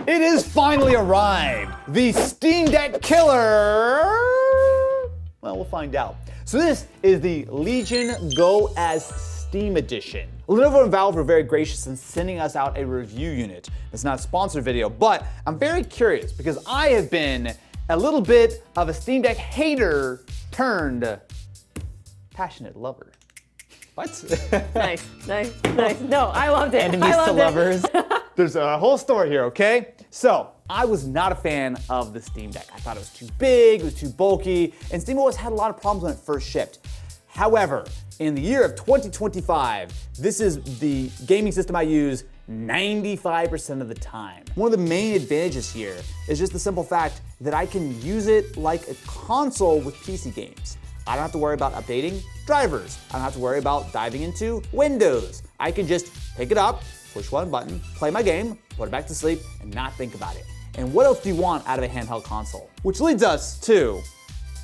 It has finally arrived! The Steam Deck killer! Well, we'll find out. So this is the Legion Go as Steam Edition. Lenovo and Valve were very gracious in sending us out a review unit. It's not a sponsored video, but I'm very curious because I have been a little bit of a Steam Deck hater turned passionate lover. What? Nice. No, I loved it. Enemies to lovers. There's a whole story here, okay? So, I was not a fan of the Steam Deck. I thought it was too big, it was too bulky, and SteamOS had a lot of problems when it first shipped. However, in the year of 2025, this is the gaming system I use 95% of the time. One of the main advantages here is just the simple fact that I can use it like a console with PC games. I don't have to worry about updating drivers. I don't have to worry about diving into Windows. I can just pick it up, push one button, play my game, put it back to sleep, and not think about it. And what else do you want out of a handheld console? Which leads us to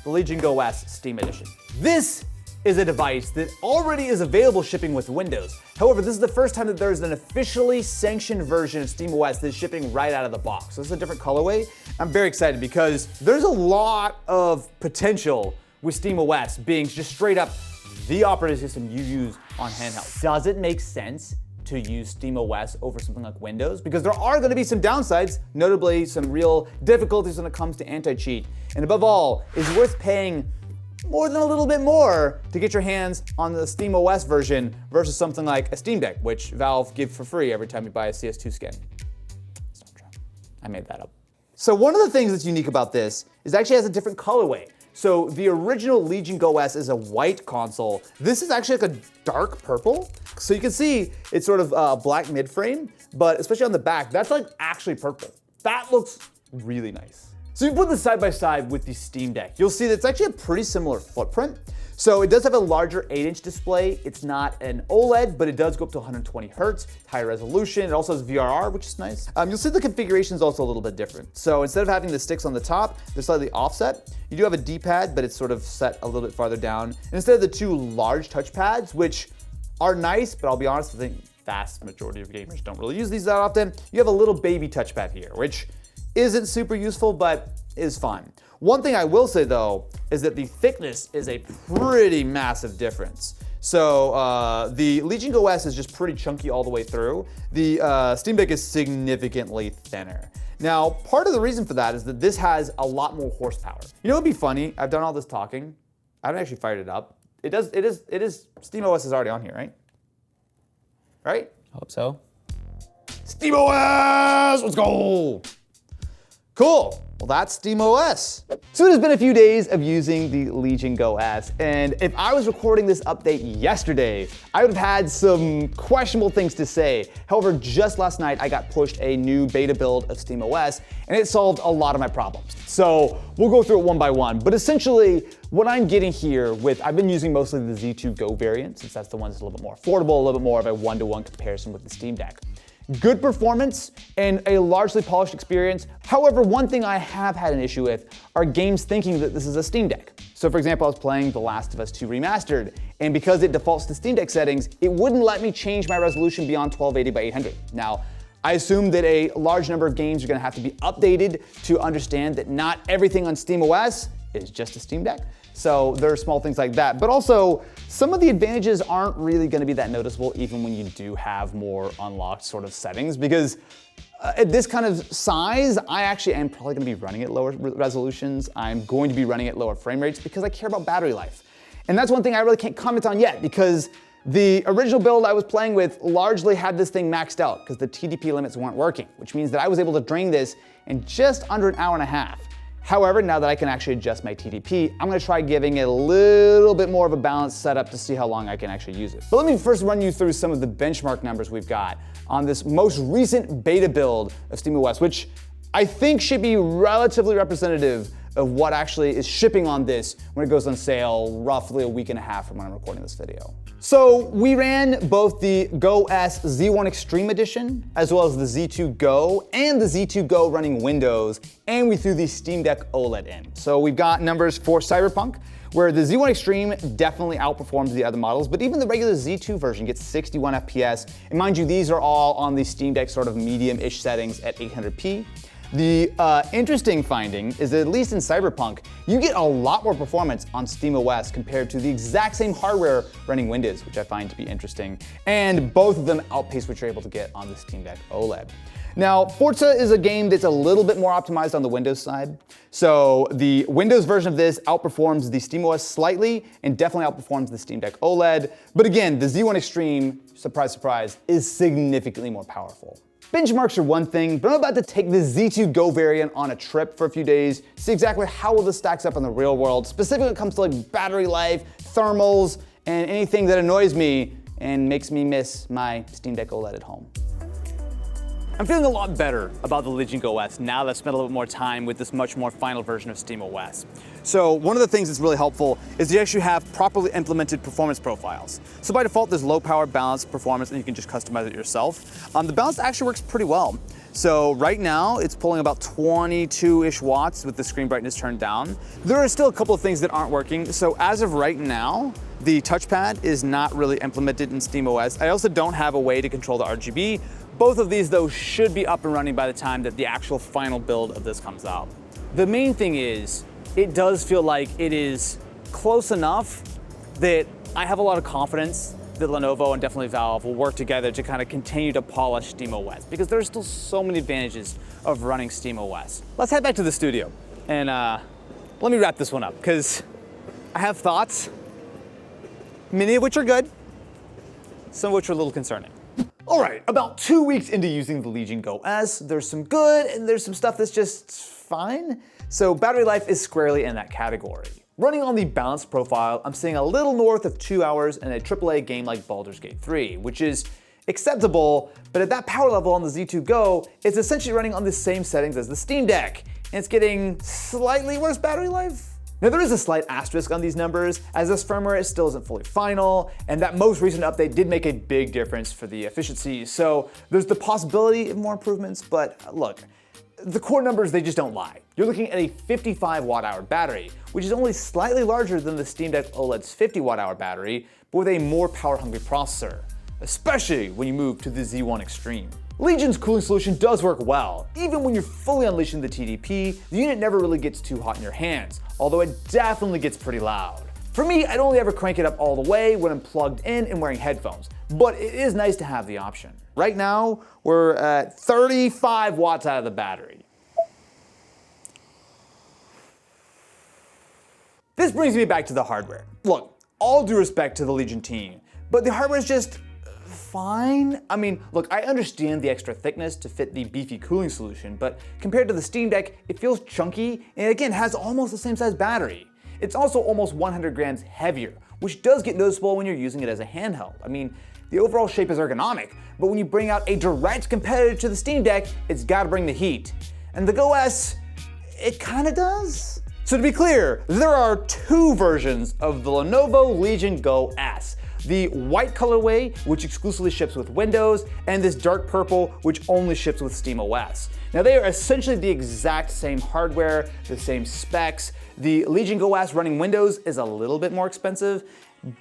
the Legion Go OS Steam Edition. This is a device that already is available shipping with Windows. However, this is the first time that there's an officially sanctioned version of SteamOS that's shipping right out of the box. So this is a different colorway. I'm very excited because there's a lot of potential with SteamOS being just straight up the operating system you use on handheld. Does it make sense to use SteamOS over something like Windows? Because there are going to be some downsides, notably some real difficulties when it comes to anti-cheat. And above all, is it worth paying more than a little bit more to get your hands on the SteamOS version versus something like a Steam Deck, which Valve give for free every time you buy a CS2 skin? It's not true. I made that up. So one of the things that's unique about this is it actually has a different colorway. So the original Legion Go OS is a white console. This is actually like a dark purple. So you can see it's sort of a black mid-frame, but especially on the back, that's like actually purple. That looks really nice. So you put this side by side with the Steam Deck. You'll see that it's actually a pretty similar footprint. So it does have a larger 8-inch display. It's not an OLED, but it does go up to 120 hertz, higher resolution. It also has VRR, which is nice. You'll see the configuration is also a little bit different. So instead of having the sticks on the top, they're slightly offset. You do have a D-pad, but it's sort of set a little bit farther down. And instead of the two large touchpads, which are nice, but I'll be honest, I think vast majority of gamers don't really use these that often, you have a little baby touchpad here, which isn't super useful, but is fine. One thing I will say though, is that the thickness is a pretty massive difference. So the Legion Go OS is just pretty chunky all the way through. The Steam Deck is significantly thinner. Now, part of the reason for that is that this has a lot more horsepower. You know what'd be funny? I've done all this talking. I haven't actually fired it up. It is, SteamOS is already on here, right? Right? Hope so. SteamOS, let's go! Cool, well that's SteamOS. So it has been a few days of using the Legion Go OS, and if I was recording this update yesterday, I would have had some questionable things to say. However, just last night I got pushed a new beta build of SteamOS, and it solved a lot of my problems. So we'll go through it one by one, but essentially what I'm getting here with, I've been using mostly the Z2 Go variant, since that's the one that's a little bit more affordable, a little bit more of a one-to-one comparison with the Steam Deck. Good performance and a largely polished experience. However, one thing I have had an issue with are games thinking that this is a Steam Deck. So for example, I was playing The Last of Us 2 Remastered, and because it defaults to Steam Deck settings, it wouldn't let me change my resolution beyond 1280 by 800. Now, I assume that a large number of games are gonna have to be updated to understand that not everything on SteamOS is just a Steam Deck. So there are small things like that, but also some of the advantages aren't really gonna be that noticeable even when you do have more unlocked sort of settings, because at this kind of size, I actually am probably gonna be running at lower resolutions. I'm going to be running at lower frame rates because I care about battery life. And that's one thing I really can't comment on yet, because the original build I was playing with largely had this thing maxed out because the TDP limits weren't working, which means that I was able to drain this in just under an hour and a half. However, now that I can actually adjust my TDP, I'm gonna try giving it a little bit more of a balanced setup to see how long I can actually use it. But let me first run you through some of the benchmark numbers we've got on this most recent beta build of SteamOS, which I think should be relatively representative of what actually is shipping on this when it goes on sale roughly a week and a half from when I'm recording this video. So we ran both the Go OS Z1 Extreme Edition, as well as the Z2 Go and the Z2 Go running Windows, and we threw the Steam Deck OLED in. So we've got numbers for Cyberpunk, where the Z1 Extreme definitely outperforms the other models, but even the regular Z2 version gets 61 FPS. And mind you, these are all on the Steam Deck sort of medium-ish settings at 800p. The interesting finding is that at least in Cyberpunk, you get a lot more performance on SteamOS compared to the exact same hardware running Windows, which I find to be interesting. And both of them outpace what you're able to get on the Steam Deck OLED. Now, Forza is a game that's a little bit more optimized on the Windows side. So the Windows version of this outperforms the SteamOS slightly and definitely outperforms the Steam Deck OLED. But again, the Z1 Extreme, surprise, surprise, is significantly more powerful. Benchmarks are one thing, but I'm about to take the Z2 Go variant on a trip for a few days, see exactly how well this stacks up in the real world, specifically when it comes to like battery life, thermals, and anything that annoys me and makes me miss my Steam Deck OLED at home. I'm feeling a lot better about the Legion Go S now that I've spent a little bit more time with this much more final version of SteamOS. So one of the things that's really helpful is you actually have properly implemented performance profiles. So by default, there's low power, balanced performance, and you can just customize it yourself. The balance actually works pretty well. So right now, it's pulling about 22-ish watts with the screen brightness turned down. There are still a couple of things that aren't working. So as of right now, the touchpad is not really implemented in SteamOS. I also don't have a way to control the RGB. Both of these, though, should be up and running by the time that the actual final build of this comes out. The main thing is, it does feel like it is close enough that I have a lot of confidence that Lenovo and definitely Valve will work together to kind of continue to polish SteamOS, because there are still so many advantages of running SteamOS. Let's head back to the studio and let me wrap this one up, because I have thoughts, many of which are good, some of which are a little concerning. All right, about 2 weeks into using the Legion Go S, there's some good and there's some stuff that's just fine. So battery life is squarely in that category. Running on the balanced profile, I'm seeing a little north of 2 hours in a AAA game like Baldur's Gate 3, which is acceptable, but at that power level on the Z2 Go, it's essentially running on the same settings as the Steam Deck, and it's getting slightly worse battery life. Now there is a slight asterisk on these numbers, as this firmware still isn't fully final, and that most recent update did make a big difference for the efficiency, so there's the possibility of more improvements, but look, the core numbers, they just don't lie. You're looking at a 55 watt-hour battery, which is only slightly larger than the Steam Deck OLED's 50 watt-hour battery, but with a more power-hungry processor, especially when you move to the Z1 Extreme. Legion's cooling solution does work well. Even when you're fully unleashing the TDP, the unit never really gets too hot in your hands, although it definitely gets pretty loud. For me, I'd only ever crank it up all the way when I'm plugged in and wearing headphones, but it is nice to have the option. Right now, we're at 35 watts out of the battery. This brings me back to the hardware. Look, all due respect to the Legion team, but the hardware is just fine. I mean, look, I understand the extra thickness to fit the beefy cooling solution, but compared to the Steam Deck, it feels chunky and again has almost the same size battery. It's also almost 100 grams heavier, which does get noticeable when you're using it as a handheld. I mean, the overall shape is ergonomic, but when you bring out a direct competitor to the Steam Deck, it's gotta bring the heat. And the Go S, it kinda does. So to be clear, there are two versions of the Lenovo Legion Go S. The white colorway, which exclusively ships with Windows, and this dark purple, which only ships with SteamOS. Now they are essentially the exact same hardware, the same specs. The Legion Go S running Windows is a little bit more expensive,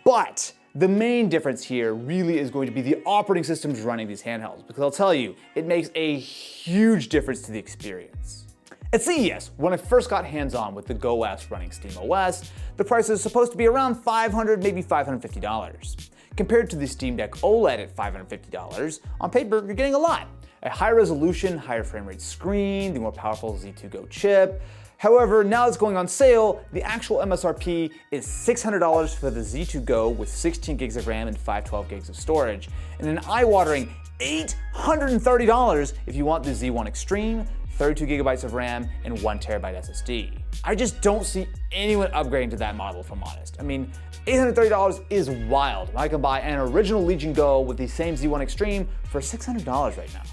but the main difference here really is going to be the operating systems running these handhelds, because I'll tell you, it makes a huge difference to the experience. At CES, when I first got hands-on with the Go S running SteamOS, the price is supposed to be around $500, maybe $550. Compared to the Steam Deck OLED at $550, on paper, you're getting a lot. A high resolution, higher frame rate screen, the more powerful Z2 Go chip. However, now it's going on sale, the actual MSRP is $600 for the Z2 Go with 16 gigs of RAM and 512 gigs of storage, and an eye-watering $830 if you want the Z1 Extreme, 32 gigabytes of RAM, and 1 terabyte SSD. I just don't see anyone upgrading to that model, if I'm honest. I mean, $830 is wild. I can buy an original Legion Go with the same Z1 Extreme for $600 right now.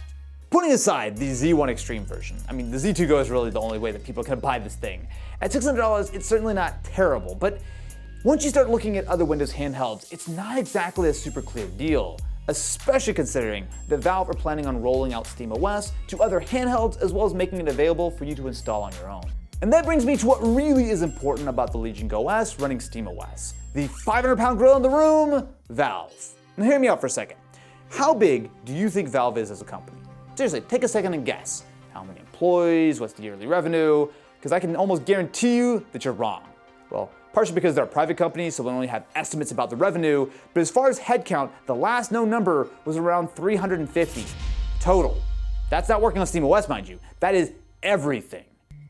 Putting aside the Z1 Extreme version, I mean, the Z2 Go is really the only way that people can buy this thing. At $600, it's certainly not terrible, but once you start looking at other Windows handhelds, it's not exactly a super clear deal, especially considering that Valve are planning on rolling out SteamOS to other handhelds as well as making it available for you to install on your own. And that brings me to what really is important about the Legion Go OS running SteamOS. The 500-pound gorilla in the room, Valve. Now hear me out for a second. How big do you think Valve is as a company? Seriously, take a second and guess. How many employees, what's the yearly revenue? Because I can almost guarantee you that you're wrong. Well, partially because they're a private company, so we only have estimates about the revenue, but as far as headcount, the last known number was around 350 total. That's not working on SteamOS, mind you. That is everything.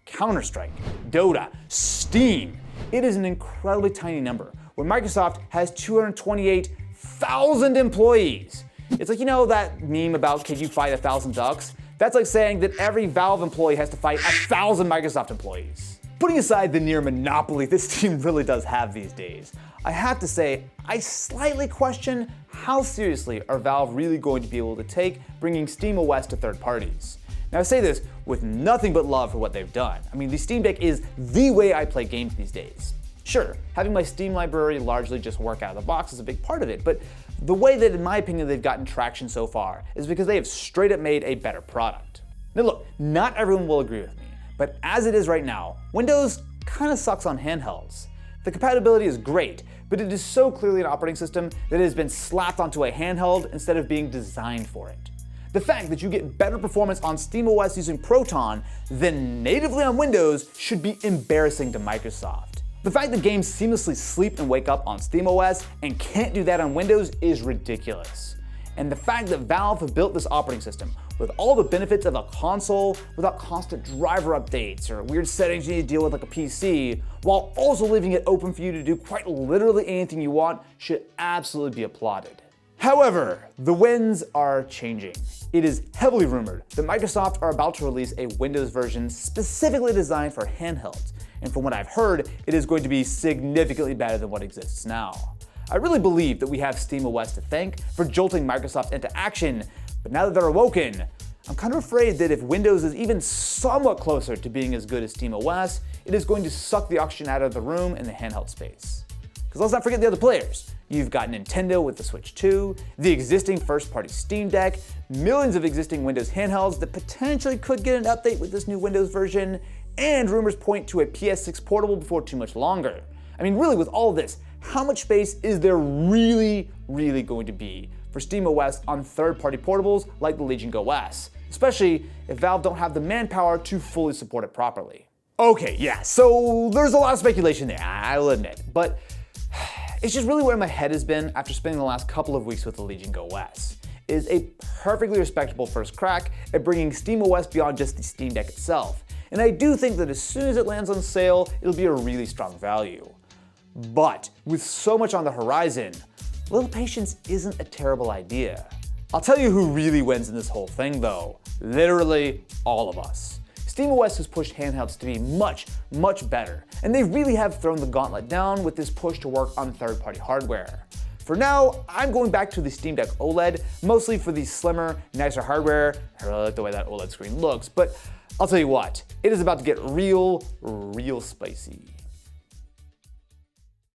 Counter-Strike, Dota, Steam. It is an incredibly tiny number, when Microsoft has 228,000 employees. It's like, you know that meme about can you fight 1,000 ducks? That's like saying that every Valve employee has to fight 1,000 Microsoft employees. Putting aside the near monopoly this team really does have these days, I have to say, I slightly question how seriously are Valve really going to be able to take bringing SteamOS to third parties. Now I say this with nothing but love for what they've done. I mean, the Steam Deck is the way I play games these days. Sure, having my Steam library largely just work out of the box is a big part of it, but the way that, in my opinion, they've gotten traction so far is because they have straight up made a better product. Now look, not everyone will agree with me, but as it is right now, Windows kind of sucks on handhelds. The compatibility is great, but it is so clearly an operating system that it has been slapped onto a handheld instead of being designed for it. The fact that you get better performance on SteamOS using Proton than natively on Windows should be embarrassing to Microsoft. The fact that games seamlessly sleep and wake up on SteamOS and can't do that on Windows is ridiculous. And the fact that Valve have built this operating system with all the benefits of a console without constant driver updates or weird settings you need to deal with like a PC, while also leaving it open for you to do quite literally anything you want, should absolutely be applauded. However, the winds are changing. It is heavily rumored that Microsoft are about to release a Windows version specifically designed for handhelds, and from what I've heard, it is going to be significantly better than what exists now. I really believe that we have SteamOS to thank for jolting Microsoft into action, but now that they're awoken, I'm kind of afraid that if Windows is even somewhat closer to being as good as SteamOS, it is going to suck the oxygen out of the room in the handheld space. Because let's not forget the other players. You've got Nintendo with the Switch 2, the existing first-party Steam Deck, millions of existing Windows handhelds that potentially could get an update with this new Windows version, and rumors point to a PS6 portable before too much longer. I mean, really, with all of this, how much space is there really going to be for SteamOS on third-party portables like the Legion Go OS, especially if Valve don't have the manpower to fully support it properly? Okay, yeah, so there's a lot of speculation there, I'll admit, but it's just really where my head has been after spending the last couple of weeks with the Legion Go OS. It is a perfectly respectable first crack at bringing SteamOS beyond just the Steam Deck itself, and I do think that as soon as it lands on sale, it'll be a really strong value. But with so much on the horizon, a little patience isn't a terrible idea. I'll tell you who really wins in this whole thing though. Literally all of us. SteamOS has pushed handhelds to be much better, and they really have thrown the gauntlet down with this push to work on third-party hardware. For now, I'm going back to the Steam Deck OLED, mostly for the slimmer, nicer hardware. I really like the way that OLED screen looks, but I'll tell you what, it is about to get real spicy.